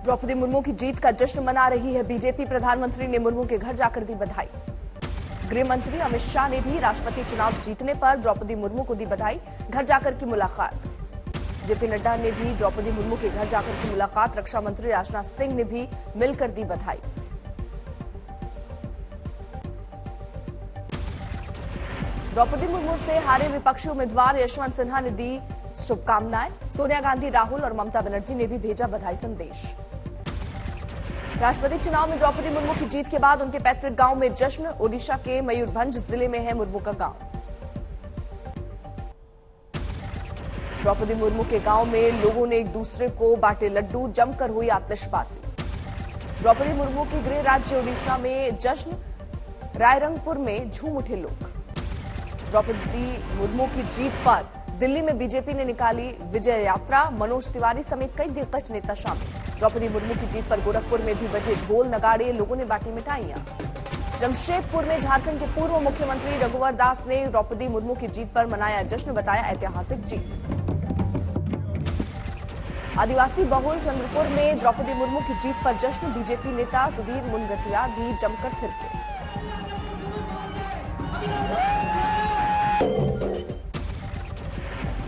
द्रौपदी मुर्मू की जीत का जश्न मना रही है बीजेपी। प्रधानमंत्री ने मुर्मू के घर जाकर दी बधाई। गृह मंत्री अमित शाह ने भी राष्ट्रपति चुनाव जीतने पर द्रौपदी मुर्मू को दी बधाई। घर जाकर की मुलाकात। जेपी नड्डा ने भी द्रौपदी मुर्मू के घर जाकर की मुलाकात। रक्षा मंत्री राजनाथ सिंह ने भी मिलकर दी बधाई। द्रौपदी मुर्मू से हारे विपक्षी उम्मीदवार यशवंत सिन्हा ने दी शुभकामनाएं। सोनिया गांधी, राहुल और ममता बनर्जी ने भी भेजा बधाई संदेश। राष्ट्रपति चुनाव में द्रौपदी मुर्मू की जीत के बाद उनके पैतृक गांव में जश्न। ओडिशा के मयूरभंज जिले में है मुर्मू का गांव। द्रौपदी मुर्मू के गांव में लोगों ने एक दूसरे को बांटे लड्डू। जमकर हुई आतिशबाजी। द्रौपदी मुर्मू के गृह राज्य ओडिशा में जश्न। रायरंगपुर में झूम उठे लोग। द्रौपदी मुर्मू की जीत पर दिल्ली में बीजेपी ने निकाली विजय यात्रा। मनोज तिवारी समेत कई दिग्गज नेता शामिल। द्रौपदी मुर्मू की जीत पर गोरखपुर में भी बजे ढोल नगाड़े। लोगों ने बांटी मिठाइयां। जमशेदपुर में झारखंड के पूर्व मुख्यमंत्री रघुवर दास ने द्रौपदी मुर्मू की जीत पर मनाया जश्न। बताया ऐतिहासिक जीत। आदिवासी बहुल चंद्रपुर में द्रौपदी मुर्मू की जीत पर जश्न। बीजेपी नेता सुधीर मुनगटियार भी जमकर थिरके।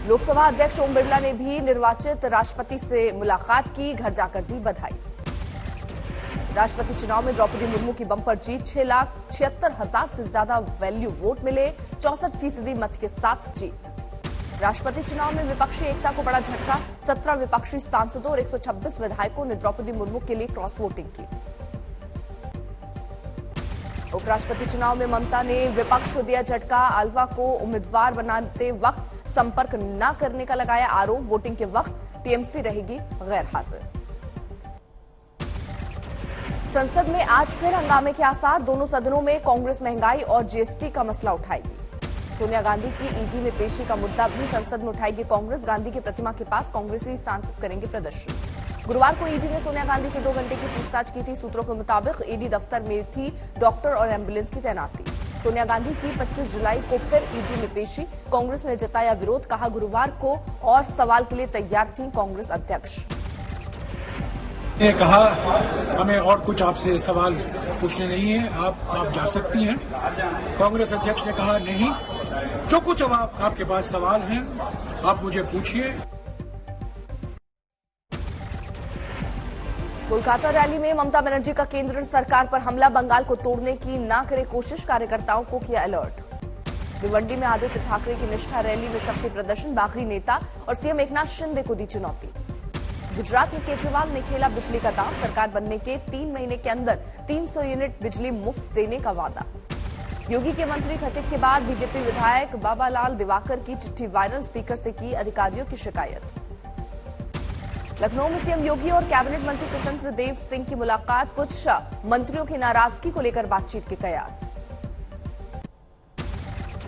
लोकसभा अध्यक्ष ओम बिरला ने भी निर्वाचित राष्ट्रपति से मुलाकात की। घर जाकर दी बधाई। राष्ट्रपति चुनाव में द्रौपदी मुर्मू की बम्पर जीत। 6,76,000 से ज्यादा वैल्यू वोट मिले। 64% मत के साथ जीत। राष्ट्रपति चुनाव में विपक्षी एकता को बड़ा झटका। 17 विपक्षी सांसदों और 126 विधायकों ने द्रौपदी मुर्मू के लिए क्रॉस वोटिंग की। उपराष्ट्रपति चुनाव में ममता ने विपक्ष को दिया झटका। आल्वा को उम्मीदवार बनाते वक्त संपर्क न करने का लगाया आरोप। वोटिंग के वक्त टीएमसी रहेगी गैर हाजिर। संसद में आज फिर हंगामे के आसार। दोनों सदनों में कांग्रेस महंगाई और जीएसटी का मसला उठाएगी। सोनिया गांधी की ईडी में पेशी का मुद्दा भी संसद में उठाएगी कांग्रेस। गांधी की प्रतिमा के पास कांग्रेसी सांसद करेंगे प्रदर्शन। गुरुवार को ईडी ने सोनिया गांधी से 2 घंटे की पूछताछ की थी। सूत्रों के मुताबिक ईडी दफ्तर में थी डॉक्टर और एम्बुलेंस की तैनाती। सोनिया गांधी की 25 जुलाई को फिर ईडी में पेशी। कांग्रेस ने जताया विरोध। कहा गुरुवार को और सवाल के लिए तैयार थी कांग्रेस अध्यक्ष। ने कहा हमें और कुछ आपसे सवाल पूछने नहीं है, आप जा सकती हैं। कांग्रेस अध्यक्ष ने कहा नहीं, जो कुछ अब आपके पास सवाल हैं आप मुझे पूछिए। कोलकाता रैली में ममता बनर्जी का केंद्र सरकार पर हमला। बंगाल को तोड़ने की ना करे कोशिश। कार्यकर्ताओं को किया अलर्ट। भिवंडी में आदित्य ठाकरे की निष्ठा रैली में शक्ति प्रदर्शन। बागी नेता और सीएम एकनाथ शिंदे को दी चुनौती। गुजरात में केजरीवाल ने खेला बिजली का दांव। सरकार बनने के 3 महीने के अंदर 300 यूनिट बिजली मुफ्त देने का वादा। योगी के मंत्री खटिक के बाद बीजेपी विधायक बाबालाल दिवाकर की चिट्ठी वायरल। स्पीकर से की अधिकारियों की शिकायत। लखनऊ में सीएम योगी और कैबिनेट मंत्री स्वतंत्र देव सिंह की मुलाकात। कुछ मंत्रियों की नाराजगी को लेकर बातचीत के कयास।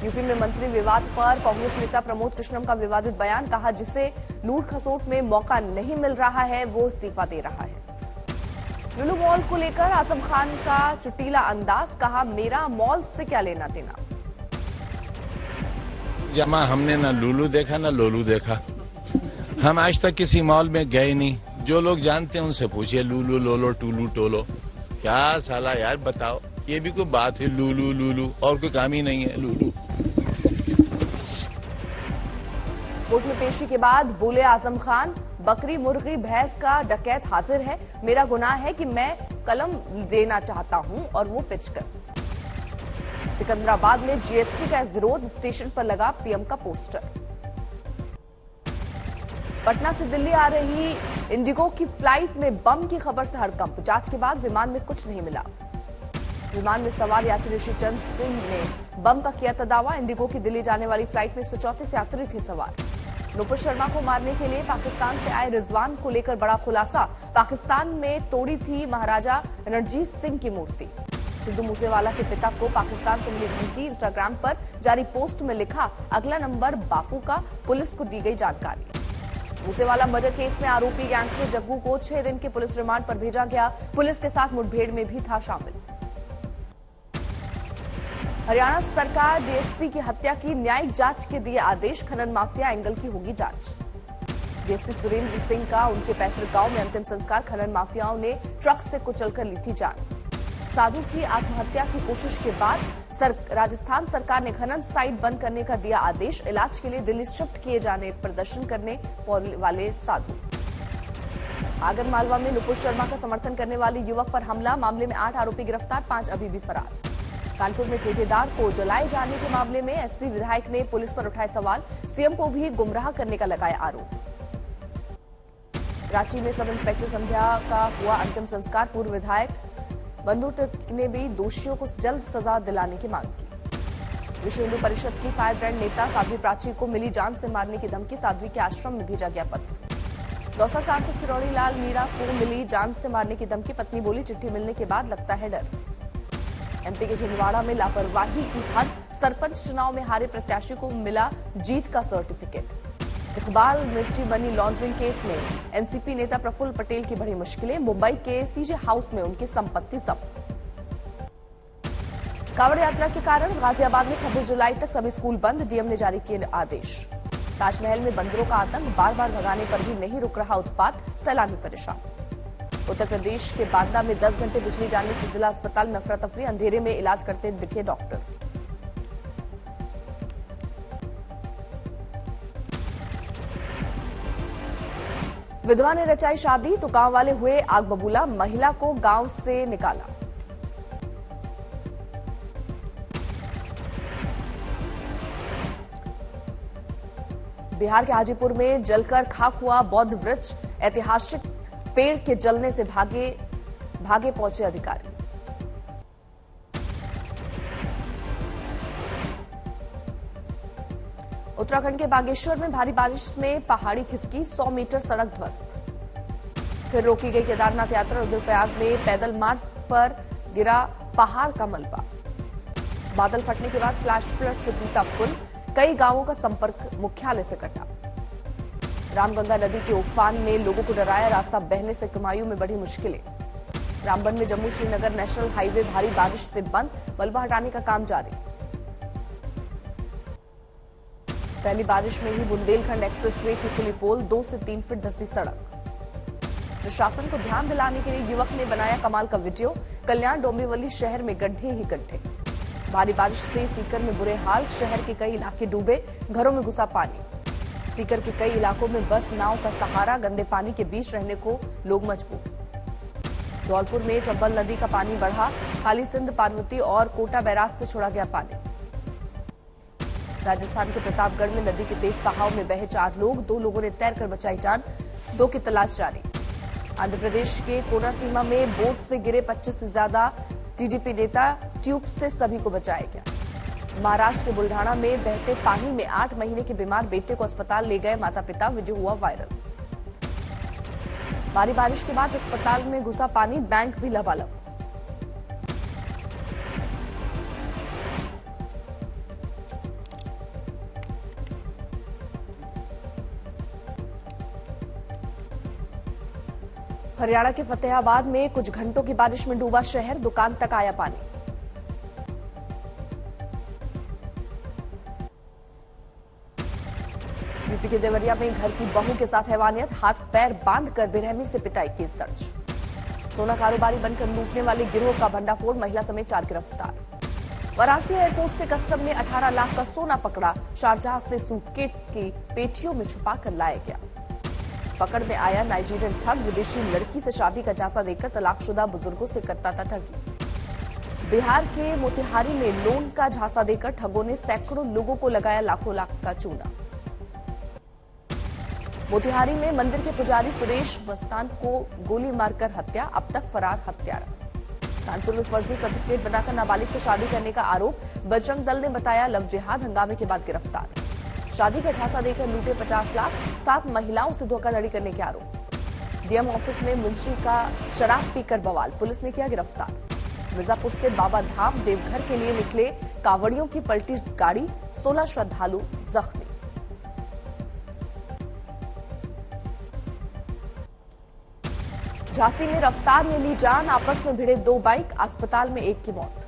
यूपी में मंत्री विवाद पर कांग्रेस नेता प्रमोद कृष्णम का विवादित बयान। कहा जिसे लूट खसोट में मौका नहीं मिल रहा है वो इस्तीफा दे रहा है। लुलु मॉल को लेकर आजम खान का चुटीला अंदाज। कहा मेरा मॉल से क्या लेना देना। जमा हमने ना लुलु देखा ना लोलू देखा। हम आज तक किसी मॉल में गए नहीं। जो लोग जानते हैं उनसे पूछिए लुलु लोलो टूलू टोलो। क्या साला यार बताओ, ये भी कोई बात है? लुलु लुलु और कोई काम ही नहीं है लुलु। कोर्ट में पेशी के बाद बोले आजम खान, बकरी मुर्गी भैंस का डकैत हाजिर है। मेरा गुनाह है कि मैं कलम देना चाहता हूं और वो पेचकस। सिकंदराबाद में जीएसटी का विरोध। स्टेशन पर लगा पीएम का पोस्टर। पटना से दिल्ली आ रही इंडिगो की फ्लाइट में बम की खबर से हड़कंप। जांच के बाद विमान में कुछ नहीं मिला। विमान में सवार यात्री ऋषिचंद सिंह ने बम का किया था दावा। इंडिगो की दिल्ली जाने वाली फ्लाइट में 134 यात्री थे सवार। नुपुर शर्मा को मारने के लिए पाकिस्तान से आए रिजवान को लेकर बड़ा खुलासा। पाकिस्तान में तोड़ी थी महाराजा रणजीत सिंह की मूर्ति। सिद्धू मूसेवाला के पिता को पाकिस्तान से मिली धमकी। इंस्टाग्राम पर जारी पोस्ट में लिखा अगला नंबर बापू का। पुलिस को दी गई जानकारी। मूसेवाला मर्डर केस में आरोपी गैंगस्टर जग्गू को 6 दिन के पुलिस रिमांड पर भेजा गया। पुलिस के साथ मुठभेड़ में भी था शामिल। हरियाणा सरकार डीएसपी की हत्या की न्यायिक जांच के दिए आदेश। खनन माफिया एंगल की होगी जांच। डीएसपी सुरेंद्र सिंह का उनके पैतृक गांव में अंतिम संस्कार। खनन माफियाओं ने ट्रक से कुचलकर ली थी जान। साधु की आत्महत्या की कोशिश के बाद राजस्थान सरकार ने खनन साइट बंद करने का दिया आदेश। इलाज के लिए दिल्ली शिफ्ट किए जाने प्रदर्शन करने वाले साधु। आगर मालवा में नुपुर शर्मा का समर्थन करने वाले युवक पर हमला। मामले में 8 आरोपी गिरफ्तार, 5 अभी भी फरार। कानपुर में ठेकेदार को जलाए जाने के मामले में एसपी विधायक ने पुलिस पर उठाए सवाल। सीएम को भी गुमराह करने का लगाया आरोप। रांची में सब इंस्पेक्टर संध्या का हुआ अंतिम संस्कार। पूर्व विधायक बंधु टिर्क ने भी दोषियों को जल्द सजा दिलाने की मांग की। विश्व हिंदू परिषद की फायर ब्रांड नेता साध्वी प्राची को मिली जान से मारने की धमकी। साध्वी के आश्रम में भेजा गया पत्र। दौसा सांसद किरोड़ी लाल मीणा को मिली जान से मारने की धमकी। पत्नी बोली, चिट्ठी मिलने के बाद लगता है डर। एमपी के छिंदवाड़ा में लापरवाही की हद। सरपंच चुनाव में हारे प्रत्याशी को मिला जीत का सर्टिफिकेट। इकबाल मिर्ची मनी लॉन्ड्रिंग केस में एनसीपी नेता प्रफुल्ल पटेल की बड़ी मुश्किलें। मुंबई के सीजे हाउस में उनकी संपत्ति जब्त। कांवड़ यात्रा के कारण गाजियाबाद में 26 जुलाई तक सभी स्कूल बंद। डीएम ने जारी किए आदेश। ताजमहल में बंदरों का आतंक। बार बार भगाने पर भी नहीं रुक रहा उत्पात। सैलानी परेशान। उत्तर प्रदेश के बांदा में 10 घंटे बिजली जाने से जिला अस्पताल में अफरा तफरी। अंधेरे में इलाज करते दिखे डॉक्टर। विधवा ने रचाई शादी तो गांव वाले हुए आग बबूला। महिला को गांव से निकाला। बिहार के हाजीपुर में जलकर खाक हुआ बौद्ध वृक्ष। ऐतिहासिक पेड़ के जलने से भागे पहुंचे अधिकारी। उत्तराखंड के बागेश्वर में भारी बारिश में पहाड़ी खिसकी। 100 मीटर सड़क ध्वस्त। फिर रोकी गई केदारनाथ यात्रा। रुद्रप्रयाग में पैदल मार्ग पर गिरा पहाड़ का मलबा। बादल फटने के बाद फ्लैश फ्लड से टूटा पुल। कई गांवों का संपर्क मुख्यालय से कटा। रामगंगा नदी के उफान ने लोगों को डराया। रास्ता बहने से कुमायूं में बढ़ी मुश्किलें। रामबन में जम्मू श्रीनगर नेशनल हाईवे भारी बारिश से बंद। मलबा हटाने का काम जारी। पहली बारिश में ही बुंदेलखंड एक्सप्रेसवे की खुली पोल। 2 से 3 फीट धंसी सड़क। प्रशासन को ध्यान दिलाने के लिए युवक ने बनाया कमाल का वीडियो। कल्याण डोंबिवली शहर में गड्ढे ही गड्ढे। भारी बारिश से सीकर में बुरे हाल। शहर के कई इलाके डूबे। घरों में घुसा पानी। सीकर के कई इलाकों में बस नाव का सहारा। गंदे पानी के बीच रहने को लोग मजबूर। धौलपुर में चंबल नदी का पानी बढ़ा। काली सिंध, पार्वती और कोटा बैराज से छोड़ा गया पानी। राजस्थान के प्रतापगढ़ में नदी के तेज बहाव में बहे 4 लोग। 2 लोगों ने तैरकर बचाई जान। 2 की तलाश जारी। आंध्र प्रदेश के कोना सीमा में बोट से गिरे 25 से ज्यादा टीडीपी नेता। ट्यूब से सभी को बचाया गया। महाराष्ट्र के बुल्ढाना में बहते पानी में 8 महीने के बीमार बेटे को अस्पताल ले गए माता पिता। वीडियो हुआ वायरल। भारी बारिश के बाद अस्पताल में घुसा पानी। बैंक भी लबालब। हरियाणा के फतेहाबाद में कुछ घंटों की बारिश में डूबा शहर। दुकान तक आया पानी। यूपी के देवरिया में घर की बहू के साथ हैवानियत। हाथ पैर बांधकर बेरहमी से पिटाई। केस दर्ज। सोना कारोबारी बनकर लूटने वाले गिरोह का भंडाफोड़। महिला समेत 4 गिरफ्तार। वाराणसी एयरपोर्ट से कस्टम ने 18 लाख का सोना पकड़ा। शारजाह से सूटकेस की पेटियों में छुपाकर लाया गया। पकड़ में आया नाइजीरियन ठग। विदेशी लड़की से शादी का झांसा देकर तलाकशुदा बुजुर्गों से करता था ठगी। बिहार के मोतिहारी में लोन का झांसा देकर ठगों ने सैकड़ों लोगों को लगाया लाखों लाख का चूना। मोतिहारी में मंदिर के पुजारी सुरेश मस्तान को गोली मारकर हत्या। अब तक फरार हत्यारा। कानपुर में फर्जी सर्टिफिकेट बनाकर नाबालिग से शादी करने का आरोप। बजरंग दल ने बताया लव जिहाद। हंगामे के बाद गिरफ्तार। शादी का झांसा देकर लूटे 50 लाख। 7 महिलाओं से धोखाधड़ी करने के आरोप। डीएम ऑफिस में मुंशी का शराब पीकर बवाल। पुलिस ने किया गिरफ्तार। मिर्जापुर से बाबा धाम देवघर के लिए निकले कांवड़ियों की पलटी गाड़ी। 16 श्रद्धालु जख्मी। झांसी में रफ्तार ने ली जान। आपस में भिड़े 2 बाइक। अस्पताल में एक की मौत।